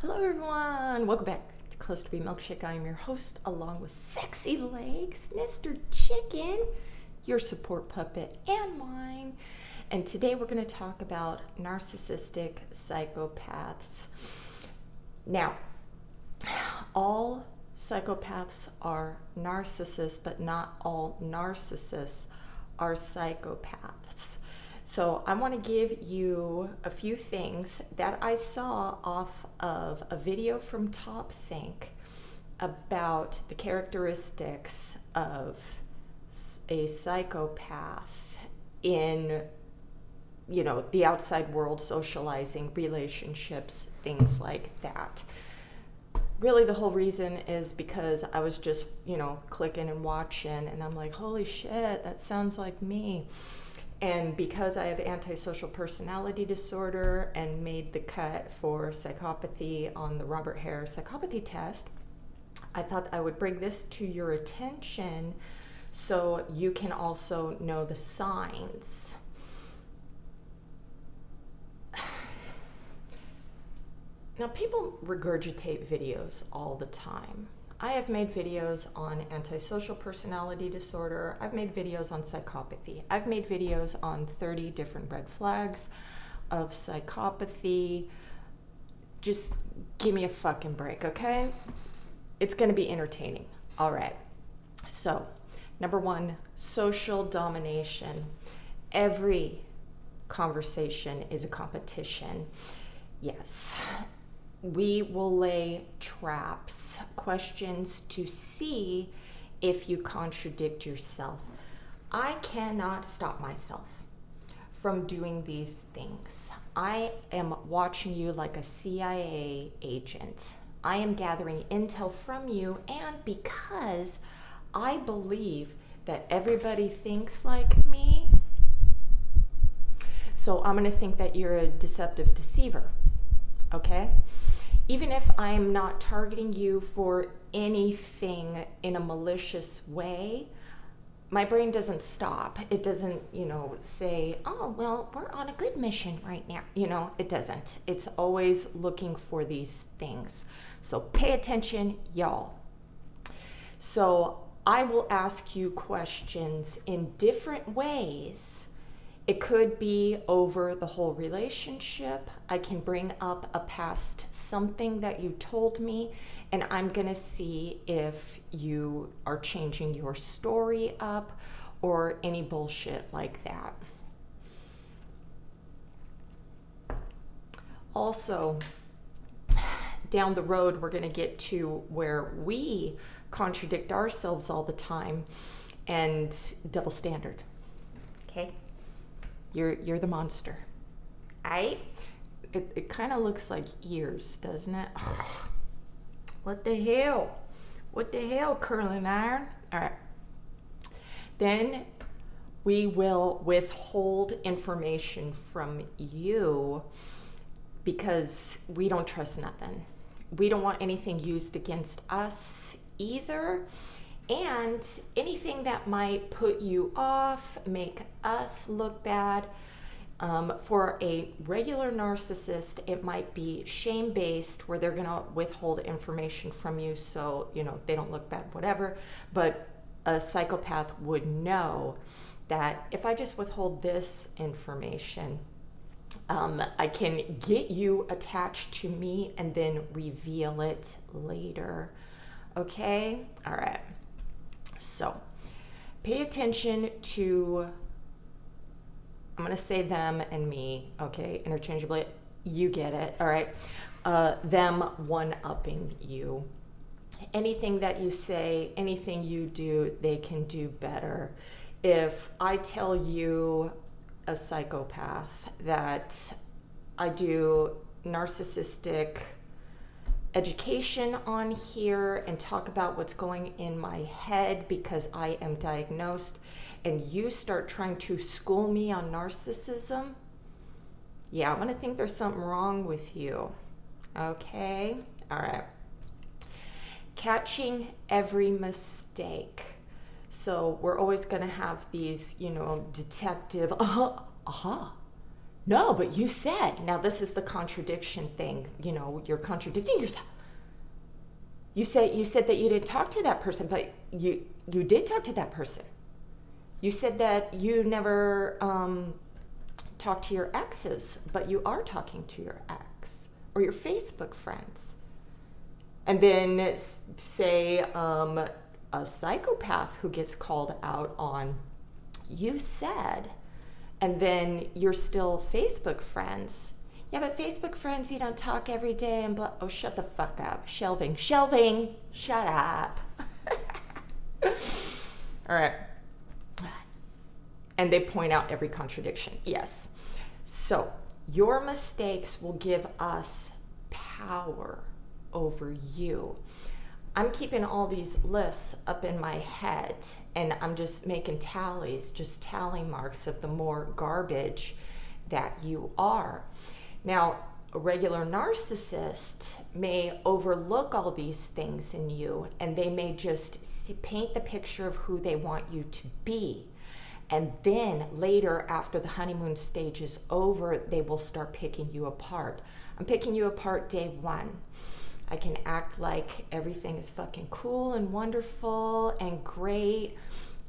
Hello everyone, welcome back to Clusterbmilkshake. I am your host along with sexy legs, Mr. Chicken, your support puppet and mine. And today we're going to talk about narcissistic psychopaths. Now, all psychopaths are narcissists, but not all narcissists are psychopaths. So I want to give you a few things that I saw off of a video from Top Think about the characteristics of a psychopath in, the outside world, socializing, relationships, things like that. Really, the whole reason is because I was just, clicking and watching, and I'm like, holy shit, that sounds like me. And because I have antisocial personality disorder and made the cut for psychopathy on the Robert Hare psychopathy test, I thought I would bring this to your attention so you can also know the signs. Now, people regurgitate videos all the time. I have made videos on antisocial personality disorder. I've made videos on psychopathy. I've made videos on 30 different red flags of psychopathy. Just give me a fucking break, okay? It's gonna be entertaining. All right. So, number one, social domination. Every conversation is a competition. Yes. We will lay traps, questions to see if you contradict yourself. I cannot stop myself from doing these things. I am watching you like a CIA agent. I am gathering intel from you, and because I believe that everybody thinks like me, so I'm going to think that you're a deceptive deceiver. Okay? Even if I'm not targeting you for anything in a malicious way, my brain doesn't stop. It doesn't, say, oh, well, we're on a good mission right now. It doesn't. It's always looking for these things. So pay attention, y'all. So I will ask you questions in different ways. It could be over the whole relationship. I can bring up a past something that you told me, and I'm gonna see if you are changing your story up or any bullshit like that. Also, down the road, we're gonna get to where we contradict ourselves all the time and double standard, okay? You're the monster. It kind of looks like ears, doesn't it? What the hell? What the hell, curling iron? All right. Then we will withhold information from you because we don't trust nothing. We don't want anything used against us either. And anything that might put you off, make us look bad. For a regular narcissist, it might be shame-based, where they're gonna withhold information from you so, they don't look bad, whatever. But a psychopath would know that if I just withhold this information, I can get you attached to me and then reveal it later. Okay? All right. So, pay attention to, I'm going to say them and me, okay, interchangeably. You get it, all right? Them one-upping you. Anything that you say, anything you do, they can do better. If I tell you, a psychopath, that I do narcissistic education on here and talk about what's going in my head because I am diagnosed, and you start trying to school me on narcissism, yeah, I'm going to think there's something wrong with you. Okay? All right. Catching every mistake. So we're always going to have these, detective, No, but you said. Now this is the contradiction thing. You know, you're contradicting yourself. You said that you didn't talk to that person, but you did talk to that person. You said that you never talked to your exes, but you are talking to your ex or your Facebook friends. And then say a psychopath who gets called out on, you said, and then you're still Facebook friends. Yeah, but Facebook friends, you don't talk every day and blah. Oh, shut the fuck up. Shelving, shut up. All right. And they point out every contradiction. Yes. So your mistakes will give us power over you. I'm keeping all these lists up in my head and I'm just making tallies, just tally marks of the more garbage that you are. Now, a regular narcissist may overlook all these things in you and they may just paint the picture of who they want you to be. And then later, after the honeymoon stage is over, they will start picking you apart. I'm picking you apart day one. I can act like everything is fucking cool and wonderful and great,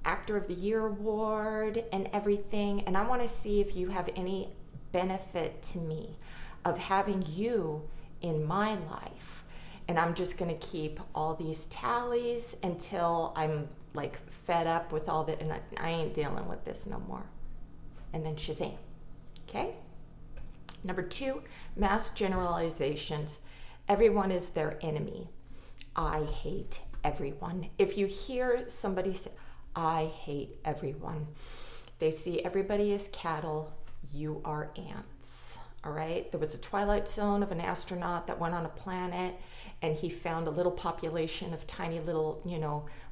Actor of the Year award and everything. And I want to see if you have any benefit to me of having you in my life. And I'm just going to keep all these tallies until I'm like fed up with all that and I ain't dealing with this no more. And then Shazam. Okay? Number 2, mass generalizations. Everyone is their enemy. I hate everyone. If you hear somebody say, I hate everyone, they see everybody as cattle, you are ants. All right? There was a twilight zone of an astronaut that went on a planet and he found a little population of tiny little,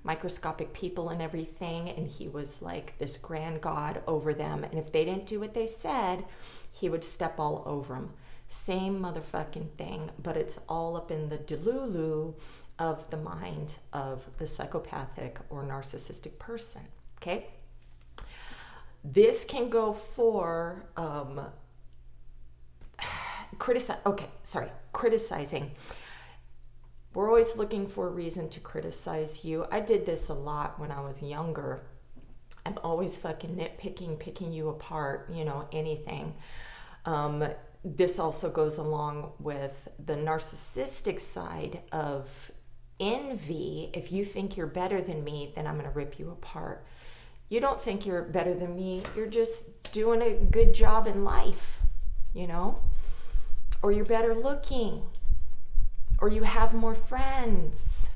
microscopic people and everything. And he was like this grand god over them. And if they didn't do what they said, he would step all over them. Same motherfucking thing, but it's all up in the delulu of the mind of the psychopathic or narcissistic person, okay? This can go for criticizing. We're always looking for a reason to criticize you. I did this a lot when I was younger. I'm always fucking nitpicking, picking you apart, anything. This also goes along with the narcissistic side of envy. If you think you're better than me, then I'm going to rip you apart. You don't think you're better than me. You're just doing a good job in life, or you're better looking, or you have more friends,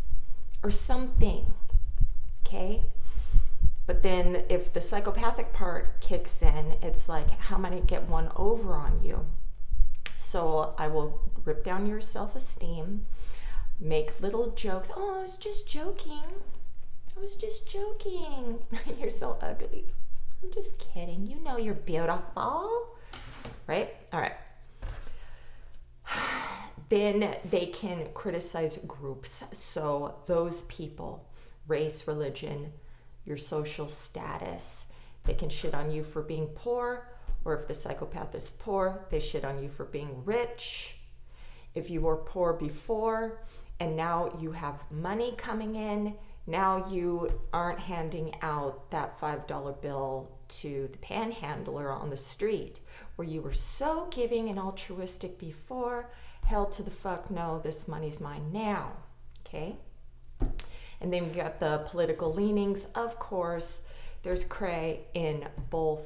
or something, okay? But then if the psychopathic part kicks in, it's like, how am I going to get one over on you? So I will rip down your self-esteem, make little jokes. Oh, I was just joking. You're so ugly. I'm just kidding. You know you're beautiful. Right? All right. Then they can criticize groups. So those people, race, religion, your social status, they can shit on you for being poor, or if the psychopath is poor, they shit on you for being rich. If you were poor before and now you have money coming in, now you aren't handing out that $5 bill to the panhandler on the street where you were so giving and altruistic before. Hell to the fuck no, this money's mine now, okay? And then we got the political leanings. Of course, there's cray in both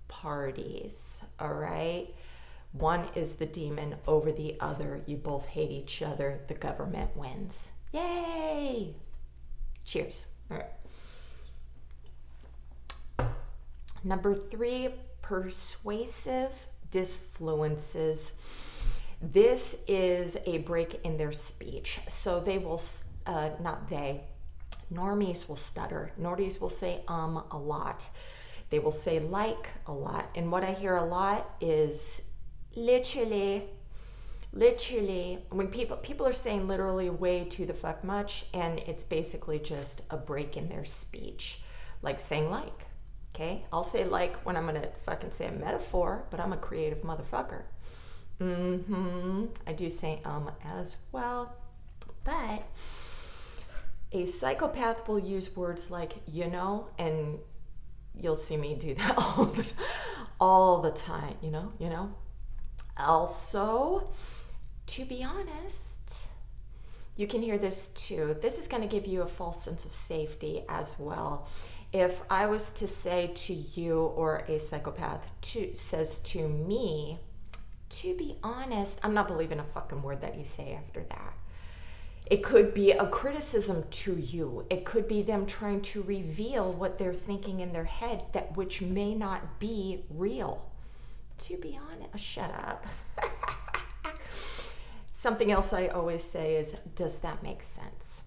parties, all right? One is the demon over the other. You both hate each other. The government wins. Yay! Cheers. All right. Number 3, persuasive disfluences. This is a break in their speech. So they will, normies will stutter. Normies will say a lot. They will say like a lot. And what I hear a lot is literally. When people are saying literally way too the fuck much, and it's basically just a break in their speech. Like saying like. Okay, I'll say like when I'm gonna fucking say a metaphor, but I'm a creative motherfucker. I do say as well, but a psychopath will use words like, you know, and you'll see me do that all the time, you know. Also, to be honest, you can hear this too. This is going to give you a false sense of safety as well. If I was to say to you, or a psychopath says to me, to be honest, I'm not believing a fucking word that you say after that. It could be a criticism to you. It could be them trying to reveal what they're thinking in their head, that which may not be real. To be honest, shut up. Something else I always say is, does that make sense?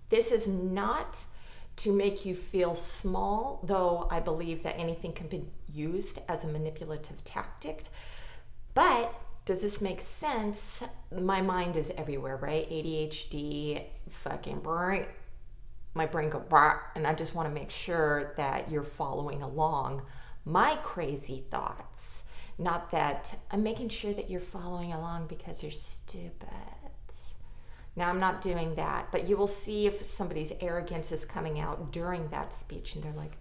This is not to make you feel small, though I believe that anything can be used as a manipulative tactic. But does this make sense? My mind is everywhere, right? ADHD, fucking brain. My brain goes, and I just want to make sure that you're following along my crazy thoughts. Not that I'm making sure that you're following along because you're stupid. Now, I'm not doing that, but you will see if somebody's arrogance is coming out during that speech and they're like,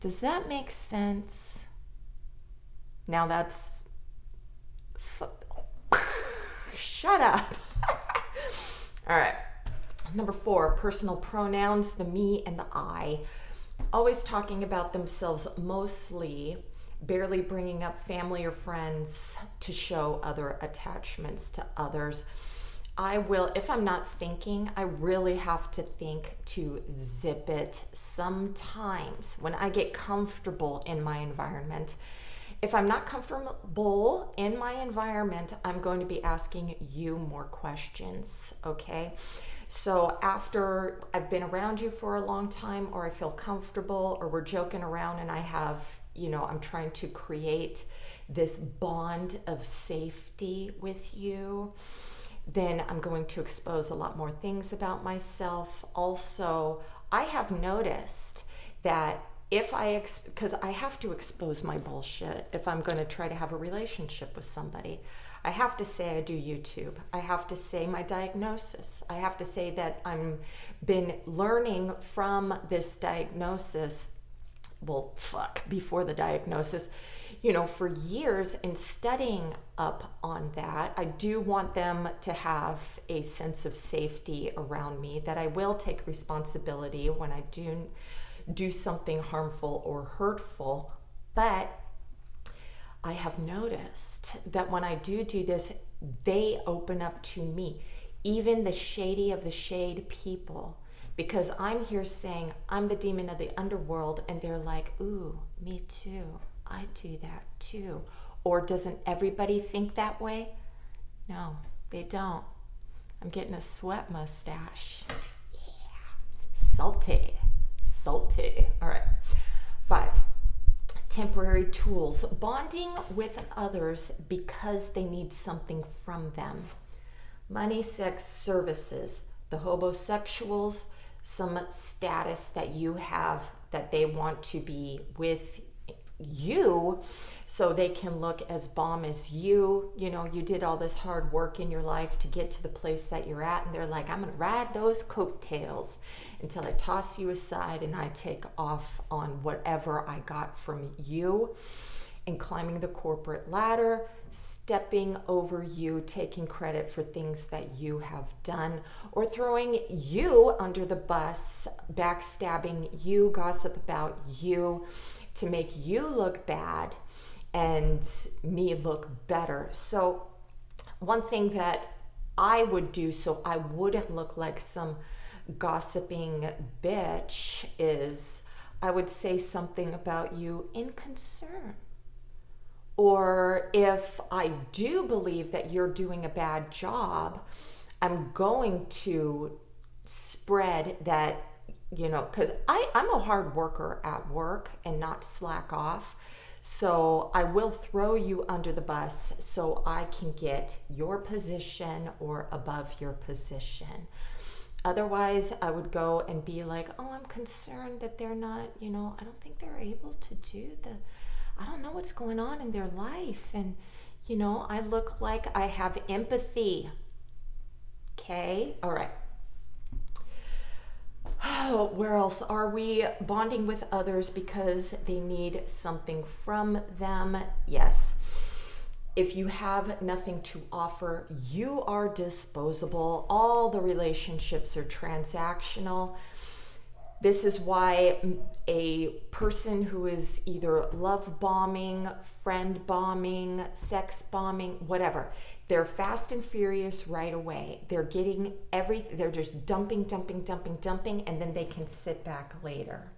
does that make sense? Now that's, shut up. All right. Number 4, personal pronouns, the me and the I. Always talking about themselves mostly, barely bringing up family or friends to show other attachments to others. I will, if I'm not thinking, I really have to think to zip it sometimes when I get comfortable in my environment. If I'm not comfortable in my environment, I'm going to be asking you more questions, okay? So after I've been around you for a long time, or I feel comfortable, or we're joking around and I have, I'm trying to create this bond of safety with you, then I'm going to expose a lot more things about myself. Also, I have noticed that because I have to expose my bullshit if I'm going to try to have a relationship with somebody. I have to say I do YouTube. I have to say my diagnosis. I have to say that I'm been learning from this diagnosis, before the diagnosis, for years, and studying up on that. I do want them to have a sense of safety around me, that I will take responsibility when I do something harmful or hurtful. But I have noticed that when I do this, they open up to me, even the shady of the shade people, because I'm here saying I'm the demon of the underworld, and they're like, ooh, me too. I do that too. Or doesn't everybody think that way? No, they don't. I'm getting a sweat mustache. Yeah. Salty. All right. 5. Temporary tools. Bonding with others because they need something from them. Money, sex, services. The hobosexuals, some status that you have that they want to be with you so they can look as bomb as you. You did all this hard work in your life to get to the place that you're at, and they're like, I'm gonna ride those coattails until I toss you aside and I take off on whatever I got from you, and climbing the corporate ladder, stepping over you, taking credit for things that you have done, or throwing you under the bus, backstabbing you, gossip about you, to make you look bad and me look better. So one thing that I would do so I wouldn't look like some gossiping bitch is I would say something about you in concern. Or if I do believe that you're doing a bad job, I'm going to spread that, because I'm a hard worker at work and not slack off. So I will throw you under the bus so I can get your position or above your position. Otherwise, I would go and be like, oh, I'm concerned that they're not, I don't think they're able to I don't know what's going on in their life. And, I look like I have empathy. Okay? All right. Oh, where else are we? Bonding with others because they need something from them. Yes. If you have nothing to offer, you are disposable. All the relationships are transactional. This is why a person who is either love bombing, friend bombing, sex bombing, whatever, they're fast and furious right away. They're getting everything. They're just dumping, and then they can sit back later.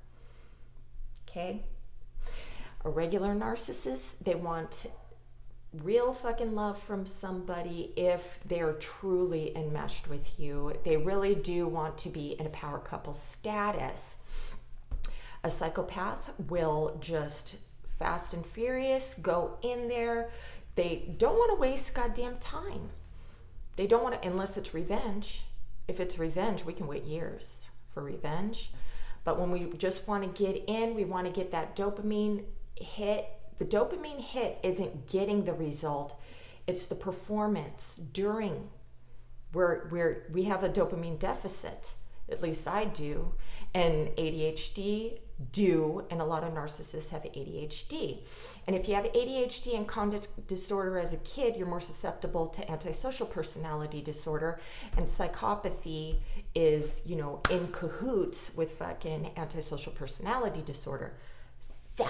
Okay? A regular narcissist, they want real fucking love from somebody if they're truly enmeshed with you. They really do want to be in a power couple status. A psychopath will just fast and furious go in there. They don't want to waste goddamn time. They don't want to, unless it's revenge. If it's revenge, we can wait years for revenge. But when we just want to get in, we want to get that dopamine hit. The dopamine hit isn't getting the result. It's the performance during where we have a dopamine deficit. At least I do. And ADHD do, and a lot of narcissists have ADHD. And if you have ADHD and conduct disorder as a kid, you're more susceptible to antisocial personality disorder. And psychopathy is, in cahoots with fucking antisocial personality disorder. So,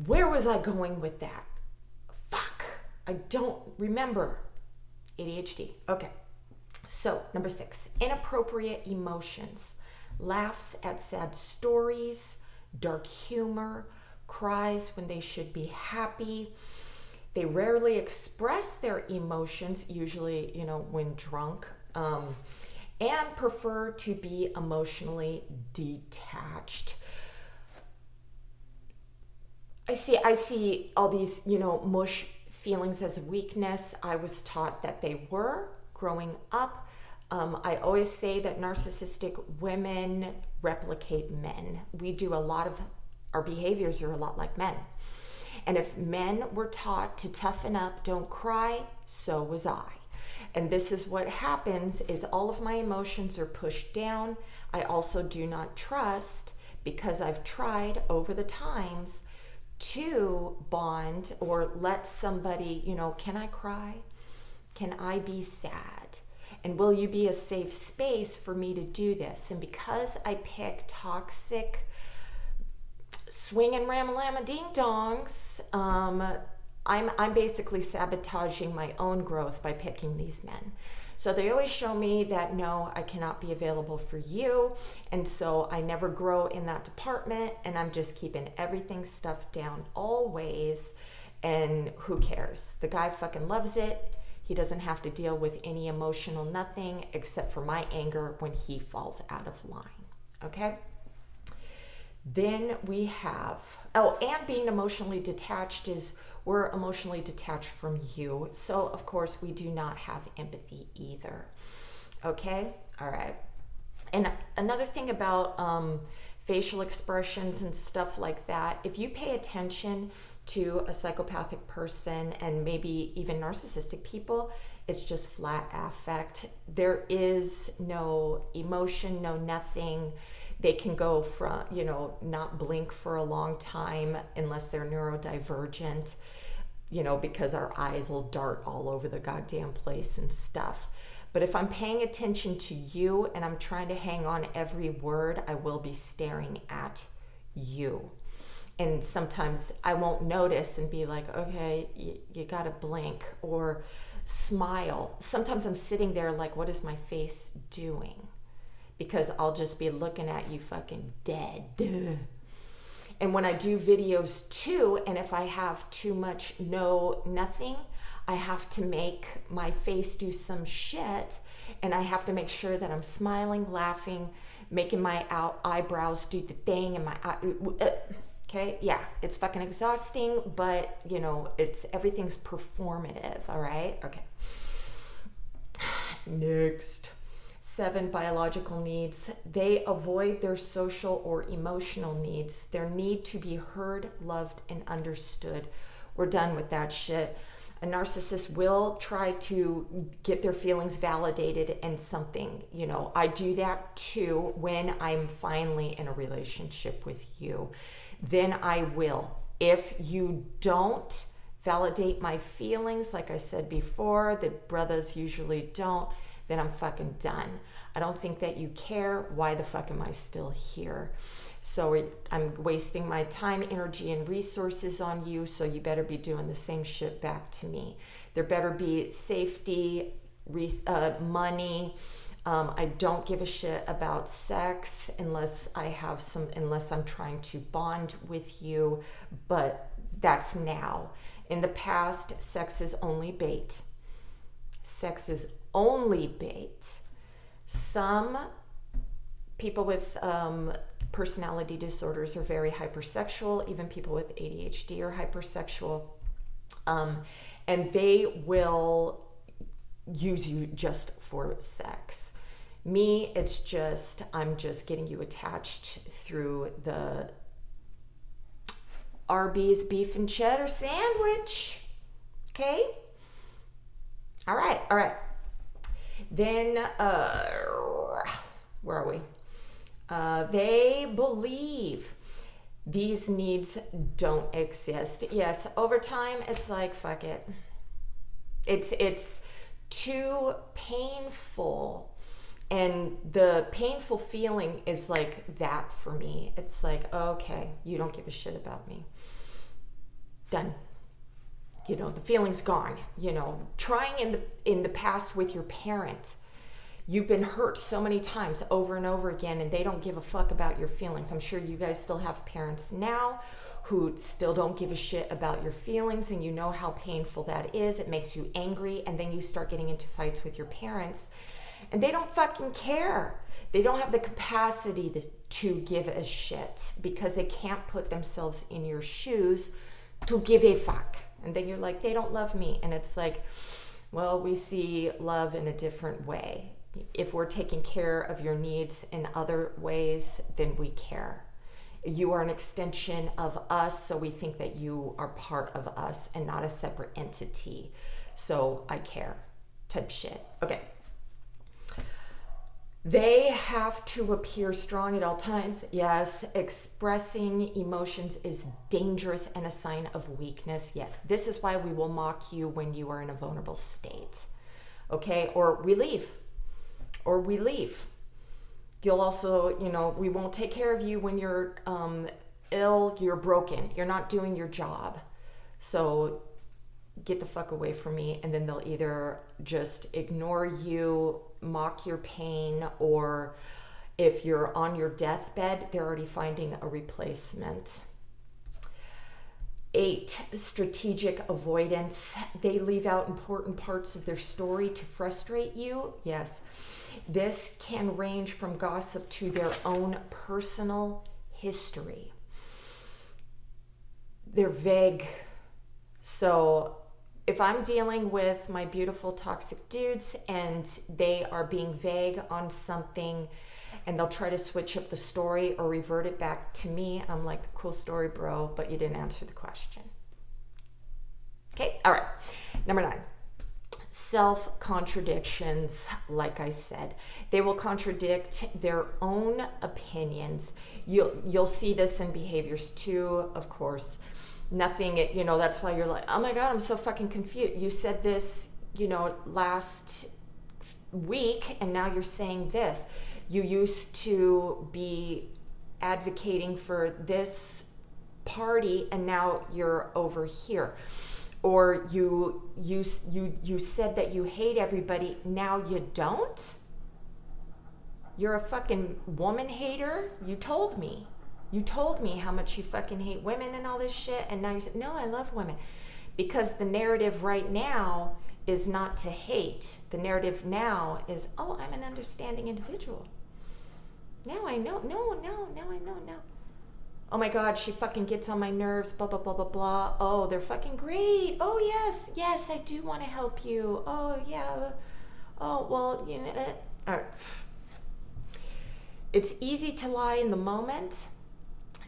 where was I going with that? Fuck. I don't remember. ADHD. Okay. So, number 6, inappropriate emotions. Laughs at sad stories, dark humor, cries when they should be happy. They rarely express their emotions, usually, when drunk, and prefer to be emotionally detached. I see all these, mush feelings as a weakness. I was taught that they were growing up. I always say that narcissistic women replicate men. We do our behaviors are a lot like men. And if men were taught to toughen up, don't cry, so was I. And this is what happens is all of my emotions are pushed down. I also do not trust, because I've tried over the times to bond or let somebody, can I cry? Can I be sad? And will you be a safe space for me to do this? And because I pick toxic swinging ram-a-lama ding-dongs, I'm basically sabotaging my own growth by picking these men. So they always show me that, no, I cannot be available for you. And so I never grow in that department, and I'm just keeping everything stuffed down always. And who cares? The guy fucking loves it. He doesn't have to deal with any emotional nothing except for my anger when he falls out of line. Okay? Then we have, and being emotionally detached is we're emotionally detached from you. So, of course, we do not have empathy either. Okay? All right. And another thing about facial expressions and stuff like that, if you pay attention to a psychopathic person and maybe even narcissistic people, it's just flat affect. There is no emotion, no nothing. They can go from, not blink for a long time unless they're neurodivergent, because our eyes will dart all over the goddamn place and stuff. But if I'm paying attention to you and I'm trying to hang on every word, I will be staring at you. And sometimes I won't notice and be like, okay, you gotta blink or smile. Sometimes I'm sitting there like, what is my face doing? Because I'll just be looking at you fucking dead. Duh. And when I do videos too, and if I have too much nothing, I have to make my face do some shit, and I have to make sure that I'm smiling, laughing, making my eyebrows do the thing, and my okay, yeah, it's fucking exhausting, but everything's performative, all right? Okay. Next. 7, biological needs. They avoid their social or emotional needs. Their need to be heard, loved, and understood. We're done with that shit. A narcissist will try to get their feelings validated in something. You know, I do that too when I'm finally in a relationship with you. Then I will. If you don't validate my feelings, like I said before, the brothers usually don't, then I'm fucking done. I don't think that you care. Why the fuck am I still here? So I'm wasting my time, energy, and resources on you, so you better be doing the same shit back to me. There better be safety, money. I don't give a shit about sex unless I'm trying to bond with you, but that's now. In the past, sex is only bait. Sex is only bait. Some people with personality disorders are very hypersexual. Even people with ADHD are hypersexual. And they will use you just for sex. Me, it's just, I'm just getting you attached through the Arby's beef and cheddar sandwich. Okay? All right. Then, where are we? They believe these needs don't exist. Yes, over time, it's like, fuck it. It's too painful. And the painful feeling is like that for me. It's like, okay, you don't give a shit about me. Done. You know, the feeling's gone. You know, trying in the past with your parent, you've been hurt so many times over and over again, and they don't give a fuck about your feelings. I'm sure you guys still have parents now who still don't give a shit about your feelings, and you know how painful that is. It makes you angry, and then you start getting into fights with your parents, and they don't fucking care. They don't have the capacity to give a shit because they can't put themselves in your shoes to give a fuck. And then you're like, they don't love me. And it's like, well, we see love in a different way. If we're taking care of your needs in other ways, then we care. You are an extension of us, so we think that you are part of us and not a separate entity. So I care type shit. Okay. They have to appear strong at all times. Yes, expressing emotions is dangerous and a sign of weakness. Yes, this is why we will mock you when you are in a vulnerable state. Okay, or we leave. You'll also, you know, we won't take care of you when you're ill, you're broken, you're not doing your job. So get the fuck away from me. And then they'll either just ignore you, mock your pain, or if you're on your deathbed, they're already finding a replacement. 8, strategic avoidance. They leave out important parts of their story to frustrate you. Yes, this can range from gossip to their own personal history. They're vague. So if I'm dealing with my beautiful toxic dudes and they are being vague on something and they'll try to switch up the story or revert it back to me, I'm like, cool story, bro, but you didn't answer the question. Okay, all right. Number 9, self-contradictions. Like I said, they will contradict their own opinions. You'll see this in behaviors too, of course. Nothing, you know, that's why you're like, oh my God, I'm so fucking confused. You said this, you know, last week, and now you're saying this. You used to be advocating for this party, and now you're over here. Or you said that you hate everybody, now you don't? You're a fucking woman hater? You told me how much you fucking hate women and all this shit, and now you said, no, I love women. Because the narrative right now is not to hate. The narrative now is, oh, I'm an understanding individual. Now I know. Now I know. Oh my God, she fucking gets on my nerves, blah, blah, blah, blah, blah. Oh, they're fucking great. Oh, yes, I do want to help you. Oh, yeah. Oh, well, you know, It's easy to lie in the moment.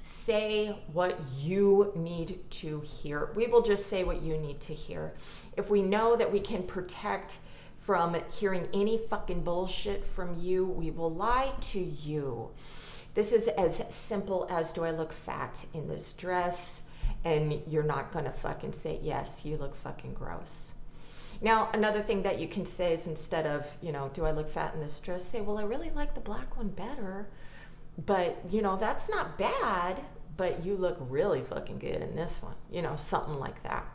Say what you need to hear. We will just say what you need to hear. If we know that we can protect from hearing any fucking bullshit from you, we will lie to you. This is as simple as, do I look fat in this dress? And you're not gonna fucking say, yes, you look fucking gross. Now, another thing that you can say is, instead of, do I look fat in this dress? Say, well, I really like the black one better, but that's not bad, but you look really fucking good in this one, something like that.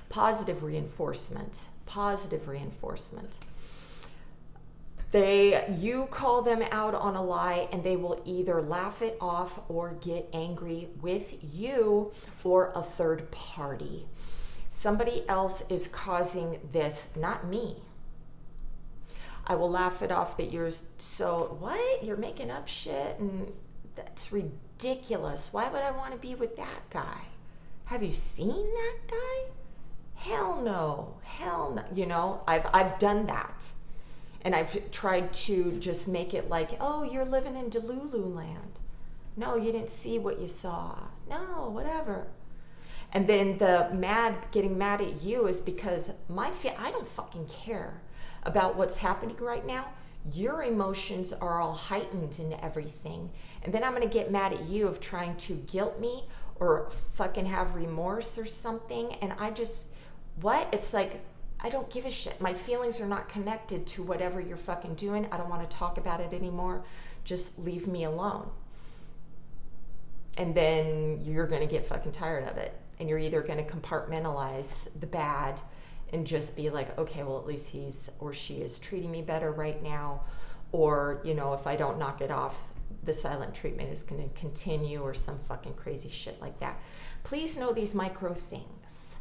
Positive reinforcement. You call them out on a lie, and they will either laugh it off or get angry with you or a third party. Somebody else is causing this, not me. I will laugh it off that you're making up shit, and that's ridiculous. Why would I want to be with that guy? Have you seen that guy? Hell no. I've done that. And I've tried to just make it like, oh, you're living in Delulu land. No, you didn't see what you saw. No, whatever. And then getting mad at you is because I don't fucking care about what's happening right now. Your emotions are all heightened and everything. And then I'm going to get mad at you of trying to guilt me or fucking have remorse or something. And it's like, I don't give a shit. My feelings are not connected to whatever you're fucking doing. I don't want to talk about it anymore. Just leave me alone. And then you're going to get fucking tired of it. And you're either going to compartmentalize the bad and just be like, okay, well, at least he's or she is treating me better right now. Or, if I don't knock it off, the silent treatment is going to continue, or some fucking crazy shit like that. Please know these micro things.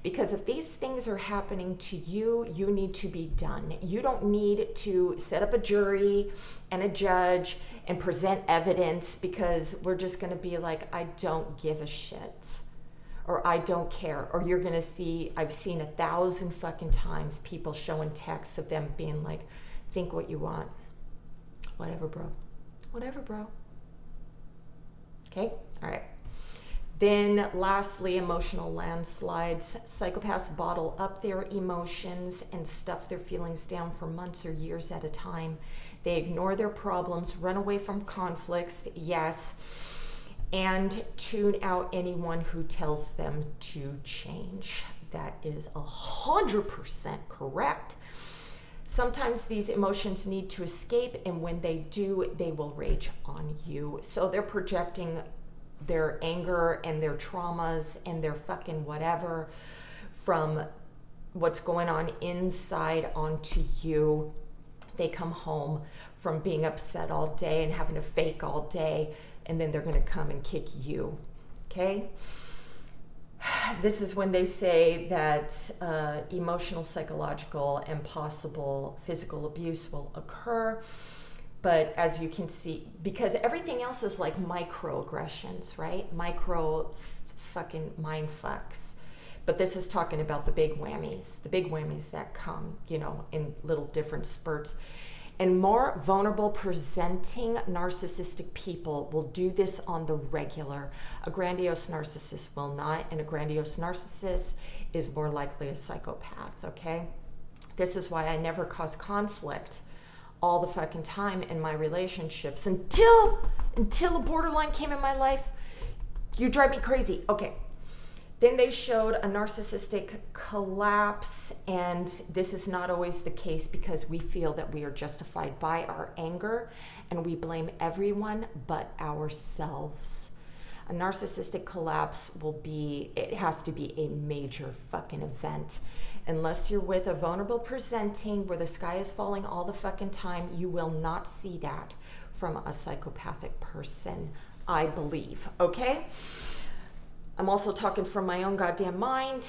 Because if these things are happening to you, you need to be done. You don't need to set up a jury and a judge and present evidence, because we're just going to be like, I don't give a shit, or I don't care. Or you're going to see, I've seen 1,000 fucking times people showing texts of them being like, think what you want. Whatever, bro. Okay? All right. Then lastly, emotional landslides. Psychopaths bottle up their emotions and stuff their feelings down for months or years at a time. They ignore their problems, run away from conflicts, yes, and tune out anyone who tells them to change. That is 100% correct. Sometimes these emotions need to escape, and when they do, they will rage on you. So they're projecting their anger and their traumas and their fucking whatever from what's going on inside onto you. They come home from being upset all day and having to fake all day, and then they're going to come and kick you. Okay? This is when they say that emotional, psychological, and possible physical abuse will occur. But as you can see, because everything else is like microaggressions, right? Micro fucking mind fucks. But this is talking about the big whammies that come, in little different spurts. And more vulnerable presenting narcissistic people will do this on the regular. A grandiose narcissist will not, and a grandiose narcissist is more likely a psychopath, okay? This is why I never cause conflict all the fucking time in my relationships until a borderline came in my life. You drive me crazy. Okay. Then they showed a narcissistic collapse, and this is not always the case because we feel that we are justified by our anger and we blame everyone but ourselves. A narcissistic collapse it has to be a major fucking event. Unless you're with a vulnerable presenting where the sky is falling all the fucking time, you will not see that from a psychopathic person, I believe, okay? I'm also talking from my own goddamn mind.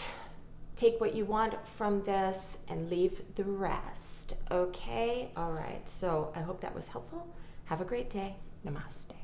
Take what you want from this and leave the rest, okay? All right, so I hope that was helpful. Have a great day. Namaste.